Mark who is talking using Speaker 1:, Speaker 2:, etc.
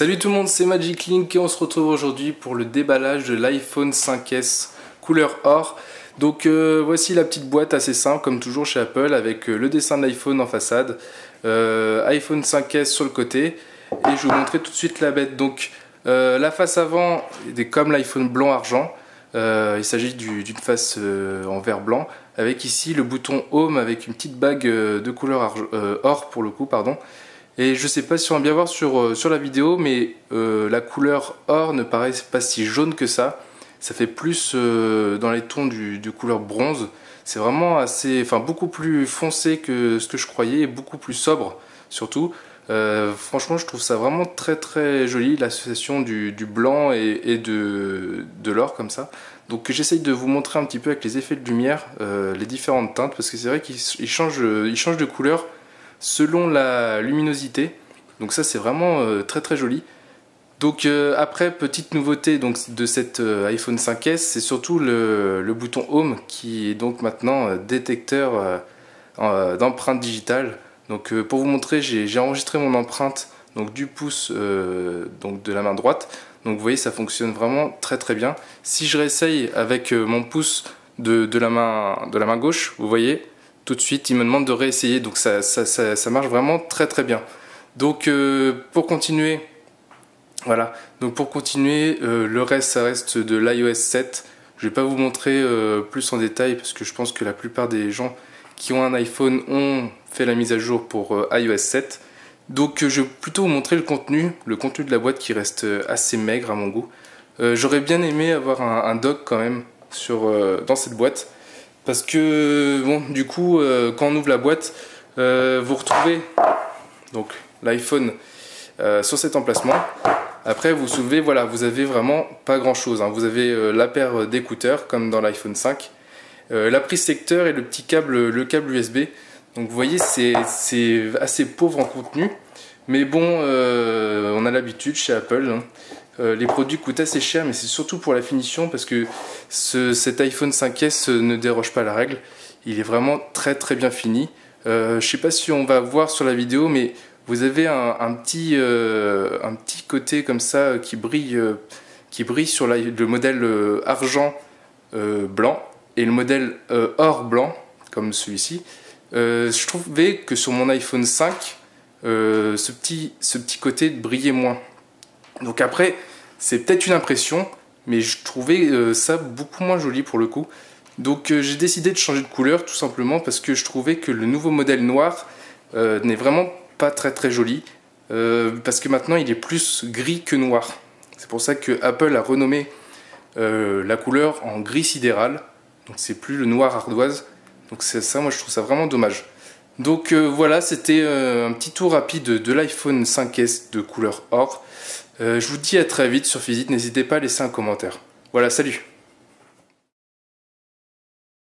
Speaker 1: Salut tout le monde, c'est Magic Link et on se retrouve aujourd'hui pour le déballage de l'iPhone 5S couleur or. Donc voici la petite boîte assez simple comme toujours chez Apple avec le dessin de l'iPhone en façade, iPhone 5S sur le côté et je vais vous montrer tout de suite la bête. Donc la face avant est comme l'iPhone blanc argent, il s'agit d'une face en vert blanc avec ici le bouton Home avec une petite bague de couleur or pour le coup pardon. Et je sais pas si on va bien voir sur la vidéo, mais la couleur or ne paraît pas si jaune que ça. Ça fait plus dans les tons de couleur bronze. C'est vraiment beaucoup plus foncé que ce que je croyais et beaucoup plus sobre surtout. Franchement, je trouve ça vraiment très très joli, l'association du blanc et de l'or comme ça. Donc j'essaye de vous montrer un petit peu avec les effets de lumière les différentes teintes parce que c'est vrai qu'il change de couleur selon la luminosité, donc ça c'est vraiment très très joli. Donc après, petite nouveauté donc, de cet iPhone 5S, c'est surtout le bouton Home qui est donc maintenant détecteur d'empreinte digitale. Donc pour vous montrer, j'ai enregistré mon empreinte donc, du pouce donc de la main droite. Donc vous voyez, ça fonctionne vraiment très très bien. Si je réessaye avec mon pouce de la main gauche, vous voyez, tout de suite il me demande de réessayer, donc ça marche vraiment très très bien. Donc pour continuer, voilà, donc pour continuer, le reste ça reste de l'iOS 7. Je vais pas vous montrer plus en détail parce que je pense que la plupart des gens qui ont un iPhone ont fait la mise à jour pour iOS 7. Donc je vais plutôt vous montrer le contenu de la boîte qui reste assez maigre à mon goût. J'aurais bien aimé avoir un dock quand même dans cette boîte. Parce que bon, du coup, quand on ouvre la boîte, vous retrouvez donc l'iPhone sur cet emplacement. Après, vous soulevez, voilà, vous avez vraiment pas grand chose. Hein. Vous avez la paire d'écouteurs comme dans l'iPhone 5, la prise secteur et le câble USB. Donc vous voyez, c'est assez pauvre en contenu, mais bon, on a l'habitude chez Apple. Hein. Les produits coûtent assez cher, mais c'est surtout pour la finition parce que cet iPhone 5S ne déroge pas à la règle. Il est vraiment très très bien fini. Je sais pas si on va voir sur la vidéo, mais vous avez un petit côté comme ça qui brille sur le modèle argent blanc et le modèle or blanc comme celui-ci. Je trouvais que sur mon iPhone 5, ce petit côté brillait moins. Donc après, c'est peut-être une impression, mais je trouvais ça beaucoup moins joli pour le coup. Donc j'ai décidé de changer de couleur tout simplement parce que je trouvais que le nouveau modèle noir n'est vraiment pas très très joli. Parce que maintenant il est plus gris que noir. C'est pour ça que Apple a renommé la couleur en gris sidéral. Donc c'est plus le noir ardoise. Donc c'est ça, moi je trouve ça vraiment dommage. Donc voilà, c'était un petit tour rapide de l'iPhone 5S de couleur or. Je vous dis à très vite sur Physit, n'hésitez pas à laisser un commentaire. Voilà, salut!